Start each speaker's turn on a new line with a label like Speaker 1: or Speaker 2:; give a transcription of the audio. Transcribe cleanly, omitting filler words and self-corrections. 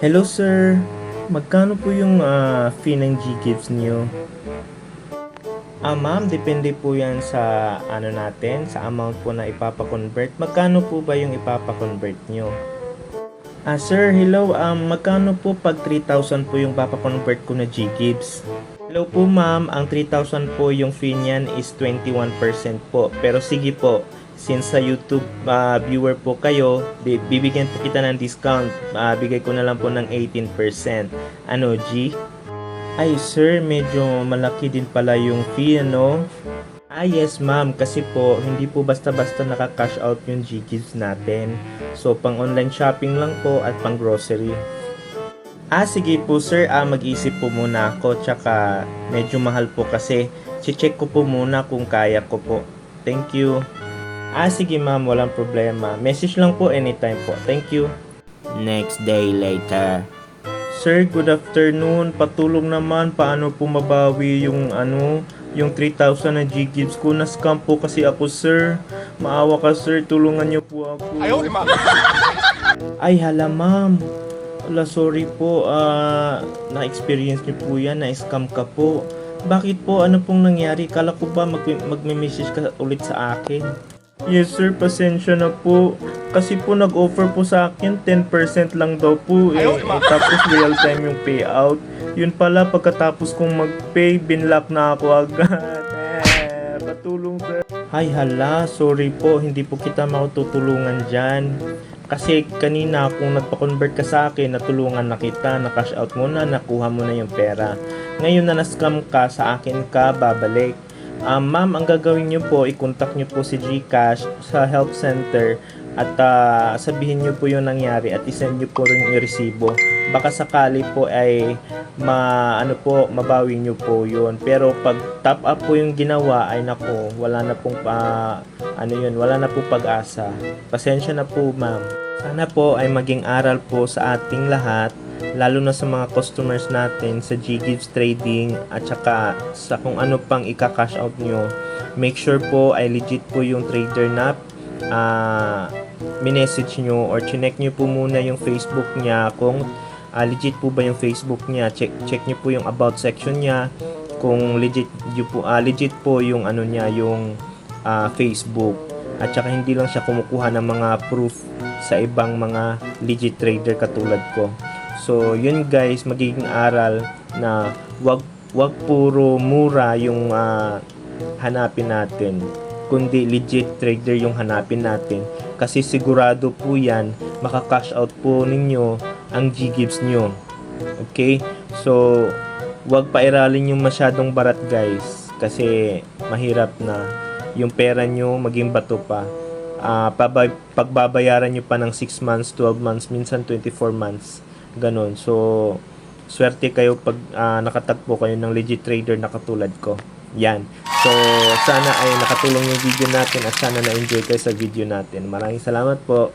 Speaker 1: Hello sir, magkano po yung fee ng Ggives niyo? Ma'am, depende po yan sa ano natin, sa amount po na ipapa-convert. Magkano po ba yung ipapa-convert nyo? Sir, hello. Magkano po pag 3,000 po yung papa-convert ko na Ggives? Hello po ma'am, ang 3,000 po yung fee niyan is 21% po. Pero sige po, since sa YouTube viewer po kayo, bibigyan po kita ng discount. Bigay ko na lang po ng 18%. Ano, G? Ay sir, medyo malaki din pala yung fee, ano? Yes ma'am, kasi po hindi po basta-basta naka-cash out yung Ggives natin. So pang online shopping lang po at pang grocery. Sige po sir, mag-isip po muna ako, tsaka medyo mahal po kasi check ko po muna kung kaya ko po. Thank you. Sige ma'am, walang problema. Message lang po anytime po. Thank you.
Speaker 2: Next day later.
Speaker 1: Sir, good afternoon. Patulong naman paano po mabawi yung yung 3,000 na Ggives ko. Na-scam po kasi ako, sir. Maawa ka, sir. Tulungan niyo po ako. Ay, hala, ma'am. Wala, sorry po. Na-experience niyo po yan. Na-scam ka po. Bakit po? Ano pong nangyari? Kala ko ba magme-message ka ulit sa akin? Yes, sir. Pasensya na po. Kasi po nag-offer po sa akin 10% lang daw po tapos real time yung payout. Yun pala pagkatapos kong mag-pay, binlock na ako agad. Patulong sir. Ay hala, sorry po, hindi po kita matutulungan dyan. Kasi kanina kung nagpa-convert ka sa akin, natulungan na kita, na-cash out mo na, nakuha mo na yung pera. Ngayon na na-scam ka, sa akin ka babalik. Ma'am, ang gagawin nyo po, i-contact nyo po si GCash sa help center at sabihin nyo po yung nangyari at isend nyo po rin yung resibo. Baka sakali po ay mabawi nyo po yun. Pero pag top up po yung ginawa ay nako, wala na pong wala na po pag-asa. Pasensya na po ma'am. Sana po ay maging aral po sa ating lahat, lalo na sa mga customers natin sa Ggives Trading at saka sa kung ano pang ika-cash out nyo. Make sure po ay legit po yung trader na minessage nyo or chinek nyo po muna yung Facebook niya kung legit po ba yung Facebook niya. Check nyo po yung about section niya kung legit po yung niya, yung Facebook. At saka hindi lang siya kumukuha ng mga proof sa ibang mga legit trader katulad ko. So, yun guys, magiging aral na wag puro mura yung hanapin natin, kundi legit trader yung hanapin natin. Kasi sigurado po yan, maka-cash out po ninyo ang Ggives nyo. Okay? So, wag pairalin yung masyadong barat guys. Kasi mahirap na yung pera nyo maging bato pa. Pagbabayaran nyo pa ng 6 months, 12 months, minsan 24 months. Ganon. So, swerte kayo pag nakatagpo kayo ng legit trader na katulad ko. Yan. So, sana ay nakatulong yung video natin at sana na-enjoy kayo sa video natin. Maraming salamat po.